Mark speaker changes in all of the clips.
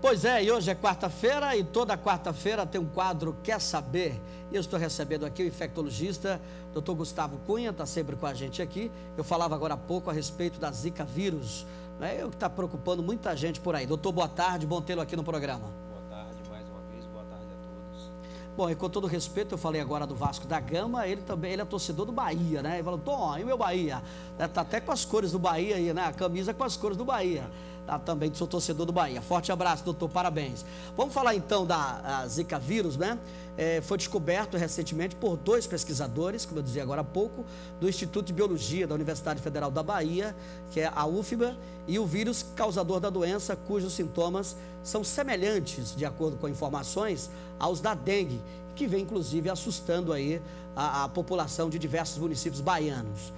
Speaker 1: Pois é, e hoje é quarta-feira e toda quarta-feira tem um quadro Quer Saber? E eu estou recebendo aqui o infectologista Dr. Gustavo Cunha, está sempre com a gente aqui. Eu falava agora há pouco a respeito da Zika vírus, né? O que está preocupando muita gente por aí. Doutor, boa tarde, bom tê-lo aqui no programa.
Speaker 2: Boa tarde, mais uma vez, boa tarde a todos.
Speaker 1: Bom, e com todo respeito, eu falei agora do Vasco da Gama, ele é torcedor do Bahia, né? Ele falou, Tom, e o meu Bahia? Tá até com as cores do Bahia aí, né? A camisa com as cores do Bahia. Também sou torcedor do Bahia. Forte abraço, doutor, parabéns. Vamos falar então da Zika vírus, né? Foi descoberto recentemente por 2 pesquisadores, como eu dizia agora há pouco, do Instituto de Biologia da Universidade Federal da Bahia, que é a UFBA, e o vírus causador da doença, cujos sintomas são semelhantes, de acordo com informações, aos da dengue, que vem inclusive assustando aí a população de diversos municípios baianos.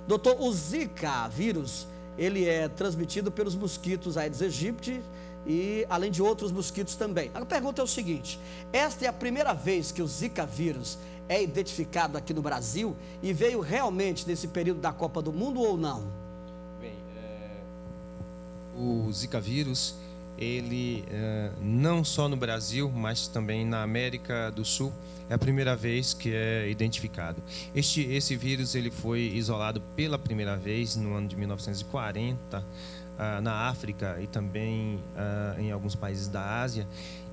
Speaker 1: Doutor, o Zika vírus, ele é transmitido pelos mosquitos Aedes aegypti e além de outros mosquitos também. A pergunta é o seguinte: esta é a primeira vez que o Zika vírus é identificado aqui no Brasil e veio realmente nesse período da Copa do Mundo ou não?
Speaker 2: Bem, o Zika vírus, ele não só no Brasil, mas também na América do Sul, é a primeira vez que é identificado. Esse vírus ele foi isolado pela primeira vez no ano de 1940 na África e também em alguns países da Ásia.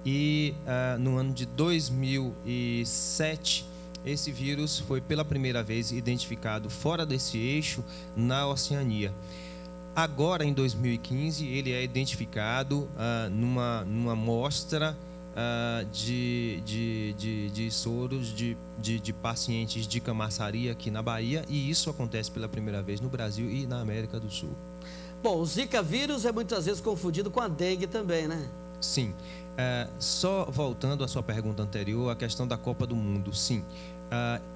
Speaker 2: E no ano de 2007, esse vírus foi pela primeira vez identificado fora desse eixo na Oceania. Agora, em 2015, ele é identificado numa amostra de soros de pacientes de camaçaria aqui na Bahia, e isso acontece pela primeira vez no Brasil e na América do Sul.
Speaker 1: Bom, o Zika vírus é muitas vezes confundido com a dengue também, né?
Speaker 2: Sim. Só voltando à sua pergunta anterior, a questão da Copa do Mundo, sim.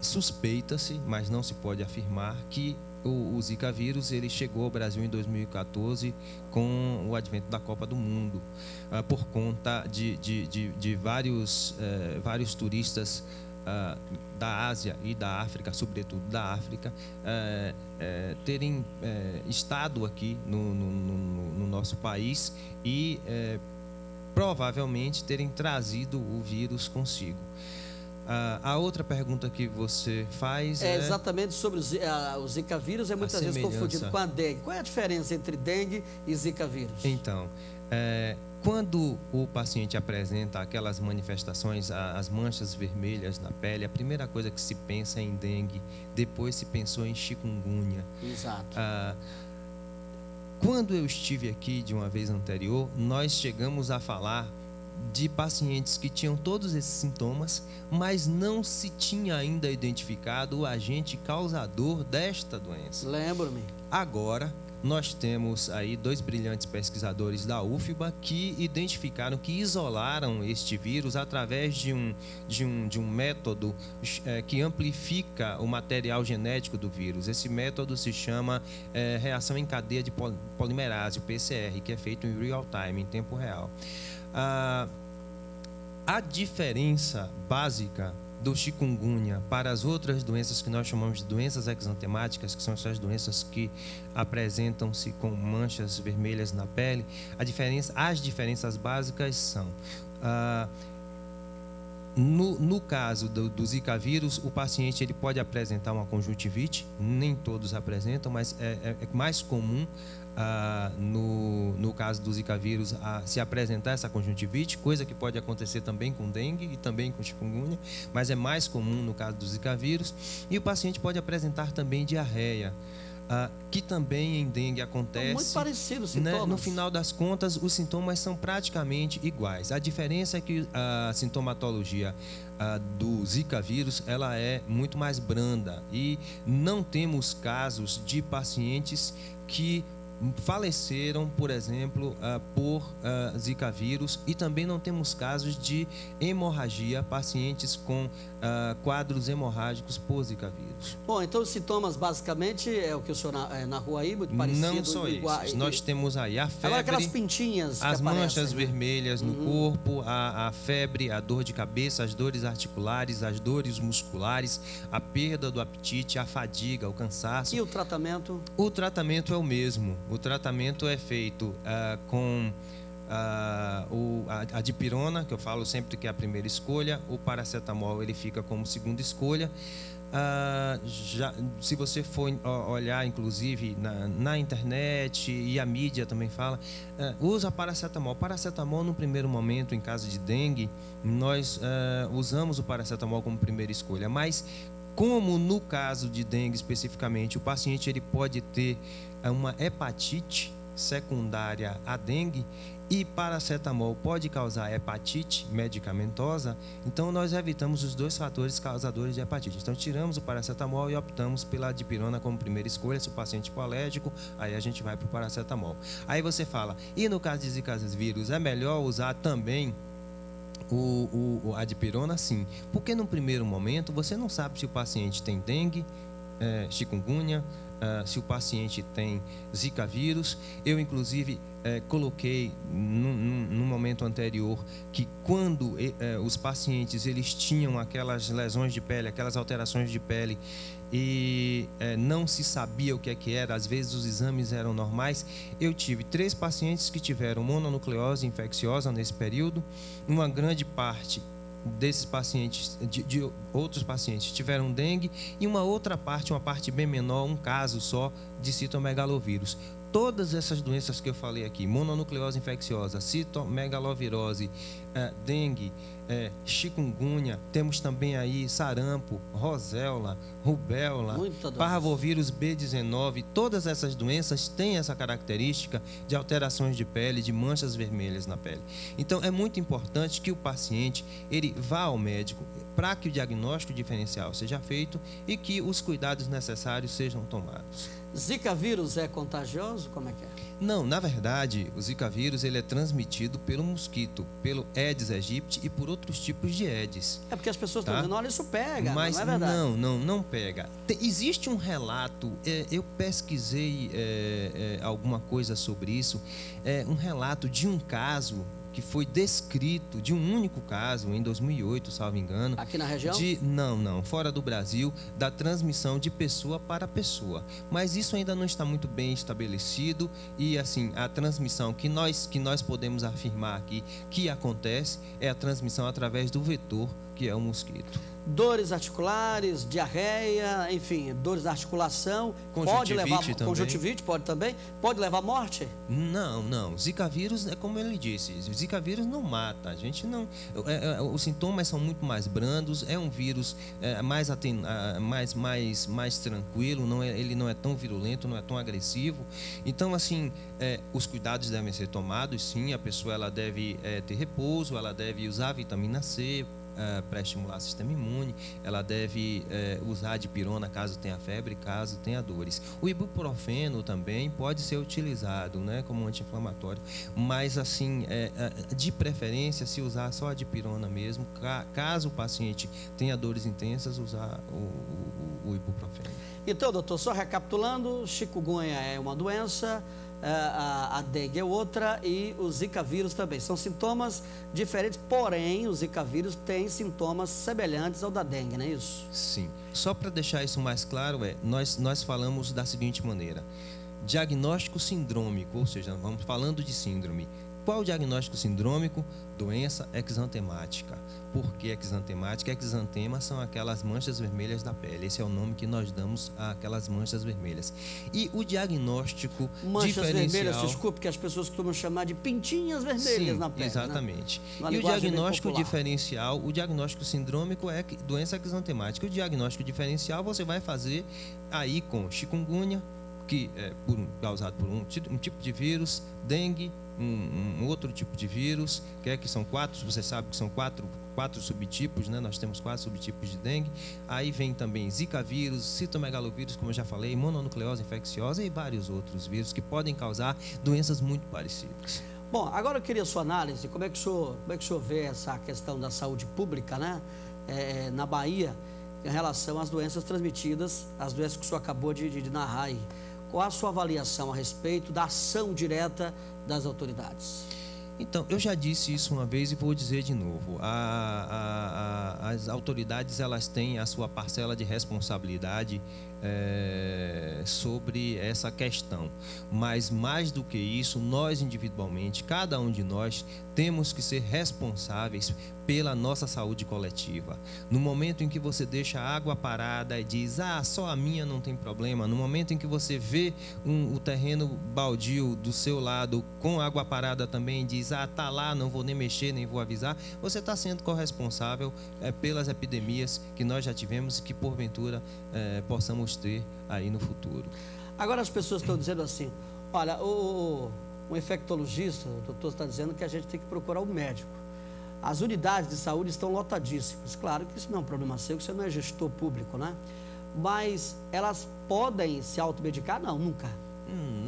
Speaker 2: Suspeita-se, mas não se pode afirmar, que o Zika vírus ele chegou ao Brasil em 2014 com o advento da Copa do Mundo, por conta de vários turistas da Ásia e da África, sobretudo da África, terem estado aqui no nosso país e provavelmente terem trazido o vírus consigo. A outra pergunta que você faz
Speaker 1: é exatamente sobre o Zika vírus, é muitas vezes confundido com a dengue. Qual é a diferença entre dengue e Zika vírus?
Speaker 2: Então, quando o paciente apresenta aquelas manifestações, as manchas vermelhas na pele, a primeira coisa que se pensa é em dengue, depois se pensou em chikungunya.
Speaker 1: Exato.
Speaker 2: Quando eu estive aqui de uma vez anterior, nós chegamos a falar de pacientes que tinham todos esses sintomas, mas não se tinha ainda identificado o agente causador desta doença.
Speaker 1: Lembro-me.
Speaker 2: Agora, nós temos aí 2 brilhantes pesquisadores da UFBA que identificaram, que isolaram este vírus através de um método que amplifica o material genético do vírus. Esse método se chama reação em cadeia de polimerase, o PCR, que é feito em real time, em tempo real. A diferença básica do chikungunya para as outras doenças que nós chamamos de doenças exantemáticas, que são essas doenças que apresentam-se com manchas vermelhas na pele, as diferenças básicas são: no caso do Zika vírus, o paciente ele pode apresentar uma conjuntivite, nem todos apresentam, mas é mais comum no caso do Zika vírus se apresentar essa conjuntivite, coisa que pode acontecer também com dengue e também com chikungunya, mas é mais comum no caso do Zika vírus. E o paciente pode apresentar também diarreia, que também em dengue acontece.
Speaker 1: Muito parecido os sintomas.
Speaker 2: Né? No final das contas, os sintomas são praticamente iguais. A diferença é que a sintomatologia do Zika vírus ela é muito mais branda, e não temos casos de pacientes que faleceram, por exemplo, por Zika vírus, e também não temos casos de hemorragia, pacientes com quadros hemorrágicos por Zika vírus.
Speaker 1: Bom, então os sintomas basicamente é o que o senhor narrou aí, muito parecido.
Speaker 2: Não só esses. Nós temos aí a febre,
Speaker 1: agora aquelas pintinhas,
Speaker 2: as manchas
Speaker 1: né?
Speaker 2: vermelhas no corpo, a febre, a dor de cabeça, as dores articulares, as dores musculares, a perda do apetite, a fadiga, o cansaço.
Speaker 1: E o tratamento?
Speaker 2: O tratamento é o mesmo. O tratamento é feito com a dipirona, que eu falo sempre que é a primeira escolha, o paracetamol ele fica como segunda escolha. Se você for olhar, inclusive, na internet, e a mídia também fala, usa paracetamol. Paracetamol, no primeiro momento, em caso de dengue, nós usamos o paracetamol como primeira escolha. Mas, como no caso de dengue especificamente, o paciente ele pode ter uma hepatite secundária à dengue, e paracetamol pode causar hepatite medicamentosa, então nós evitamos os dois fatores causadores de hepatite. Então tiramos o paracetamol e optamos pela dipirona como primeira escolha. Se o paciente for alérgico, aí a gente vai para o paracetamol. Aí você fala, e no caso de Zika vírus, é melhor usar também a dipirona? Sim, porque no primeiro momento você não sabe se o paciente tem dengue, chikungunya, se o paciente tem Zika vírus. Eu, inclusive, coloquei no momento anterior que quando os pacientes eles tinham aquelas lesões de pele, aquelas alterações de pele, e não se sabia o que é que era, às vezes os exames eram normais. Eu tive 3 pacientes que tiveram mononucleose infecciosa nesse período. Uma grande parte desses pacientes, de outros pacientes, tiveram dengue, e uma outra parte, uma parte bem menor, um caso só de citomegalovírus. Todas essas doenças que eu falei aqui, mononucleose infecciosa, citomegalovirose, dengue, chikungunya, temos também aí sarampo, roséola, rubéola, parvovírus B19, todas essas doenças têm essa característica de alterações de pele, de manchas vermelhas na pele. Então, é muito importante que o paciente ele vá ao médico para que o diagnóstico diferencial seja feito e que os cuidados necessários sejam tomados.
Speaker 1: Zika vírus é contagioso? Como é que é?
Speaker 2: Não, na verdade, o Zika vírus ele é transmitido pelo mosquito, pelo Aedes aegypti e por outros tipos de Aedes.
Speaker 1: É porque as pessoas estão dizendo, olha, isso pega,
Speaker 2: mas
Speaker 1: não é verdade?
Speaker 2: Não pega. Existe um relato, eu pesquisei alguma coisa sobre isso, um relato de um caso que foi descrito, de um único caso, em 2008, salvo engano.
Speaker 1: Aqui na região?
Speaker 2: Não, fora do Brasil, da transmissão de pessoa para pessoa. Mas isso ainda não está muito bem estabelecido, e assim, a transmissão que nós podemos afirmar aqui que acontece é a transmissão através do vetor, que é o mosquito.
Speaker 1: Dores articulares, diarreia, enfim, dores da articulação, pode levar
Speaker 2: também.
Speaker 1: Conjuntivite, pode também? Pode levar à morte?
Speaker 2: Não. Zika vírus é como ele disse, Zika vírus não mata, a gente não. Os sintomas são muito mais brandos, é um vírus mais tranquilo, ele não é tão virulento, não é tão agressivo. Então, assim, os cuidados devem ser tomados, sim. A pessoa ela deve ter repouso, ela deve usar vitamina C para estimular o sistema imune, ela deve usar a dipirona caso tenha febre, caso tenha dores. O ibuprofeno também pode ser utilizado, né, como anti-inflamatório, mas assim, de preferência, se usar só a dipirona mesmo, caso o paciente tenha dores intensas, usar o ibuprofeno.
Speaker 1: Então, doutor, só recapitulando, chikungunya é uma doença, a dengue é outra, e o Zika vírus também. São sintomas diferentes, porém o Zika vírus tem sintomas semelhantes ao da dengue, não é isso?
Speaker 2: Sim. Só para deixar isso mais claro, nós falamos da seguinte maneira: diagnóstico sindrômico, ou seja, vamos falando de síndrome. Qual o diagnóstico sindrômico? Doença exantemática. Por que exantemática? Exantemas são aquelas manchas vermelhas da pele. Esse é o nome que nós damos àquelas manchas vermelhas. E o diagnóstico
Speaker 1: manchas vermelhas, desculpe, que as pessoas costumam chamar de pintinhas vermelhas na pele.
Speaker 2: Exatamente.
Speaker 1: Né?
Speaker 2: E o diagnóstico diferencial, o diagnóstico sindrômico é doença exantemática. O diagnóstico diferencial você vai fazer aí com chikungunya, que é causado por um tipo de vírus, dengue, um outro tipo de vírus, que são 4, você sabe que são quatro subtipos, né? Nós temos 4 subtipos de dengue. Aí vem também Zika vírus, citomegalovírus, como eu já falei, mononucleose infecciosa e vários outros vírus que podem causar doenças muito parecidas.
Speaker 1: Bom, agora eu queria a sua análise, como é que o senhor vê essa questão da saúde pública, né? Na Bahia, em relação às doenças transmitidas, as doenças que o senhor acabou de narrar aí. Qual a sua avaliação a respeito da ação direta das autoridades?
Speaker 2: Então, eu já disse isso uma vez e vou dizer de novo. As autoridades, elas têm a sua parcela de responsabilidade sobre essa questão. Mas, mais do que isso, nós individualmente, cada um de nós, temos que ser responsáveis pela nossa saúde coletiva. No momento em que você deixa a água parada e diz, só a minha não tem problema, no momento em que você vê o terreno baldio do seu lado com água parada também e diz, tá lá, não vou nem mexer, nem vou avisar, você está sendo corresponsável pelas epidemias que nós já tivemos e que porventura possamos ter aí no futuro.
Speaker 1: Agora as pessoas estão dizendo assim, olha, o infectologista, o doutor está dizendo que a gente tem que procurar um médico. As unidades de saúde estão lotadíssimas. Claro que isso não é um problema seu, que você não é gestor público, né? Mas elas podem se automedicar? Não, nunca.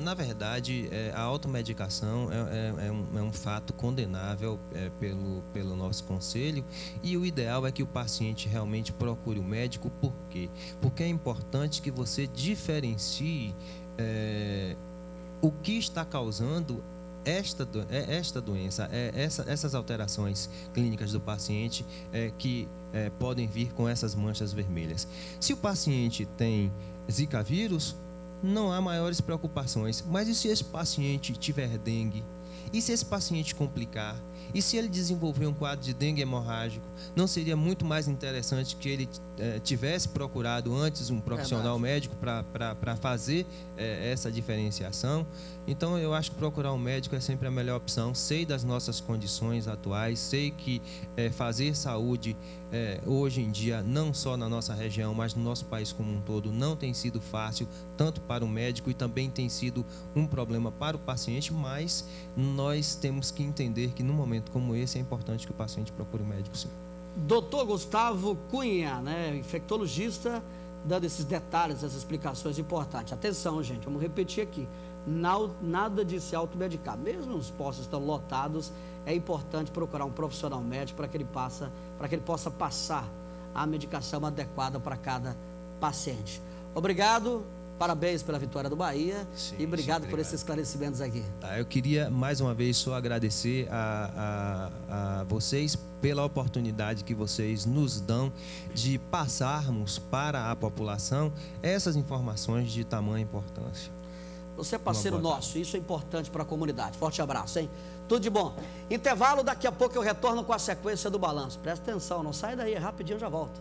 Speaker 2: Na verdade, a automedicação é um fato condenável pelo nosso conselho, e o ideal é que o paciente realmente procure o médico. Por quê? Porque é importante que você diferencie o que está causando esta doença, essas alterações clínicas do paciente que podem vir com essas manchas vermelhas. Se o paciente tem Zika vírus, não há maiores preocupações. Mas e se esse paciente tiver dengue? E se esse paciente complicar? E se ele desenvolver um quadro de dengue hemorrágico? Não seria muito mais interessante que ele tivesse procurado antes um profissional médico para fazer essa diferenciação? Então, eu acho que procurar um médico é sempre a melhor opção. Sei das nossas condições atuais, sei que fazer saúde hoje em dia, não só na nossa região, mas no nosso país como um todo, não tem sido fácil, tanto para o médico e também tem sido um problema para o paciente, mas nós temos que entender que num momento como esse é importante que o paciente procure o médico, sim.
Speaker 1: Doutor Gustavo Cunha, né, infectologista, dando esses detalhes, essas explicações importantes. Atenção, gente, vamos repetir aqui. Nada de se automedicar. Mesmo os postos estão lotados, é importante procurar um profissional médico para que ele possa passar a medicação adequada para cada paciente. Obrigado, parabéns pela vitória do Bahia.
Speaker 2: Sim,
Speaker 1: e obrigado por esses esclarecimentos aqui.
Speaker 2: Eu queria mais uma vez só agradecer a vocês pela oportunidade que vocês nos dão de passarmos para a população essas informações de tamanha importância.
Speaker 1: Você é parceiro nosso, isso é importante para a comunidade. Forte abraço, hein? Tudo de bom. Intervalo, daqui a pouco eu retorno com a sequência do balanço. Presta atenção, não sai daí, rapidinho eu já volto.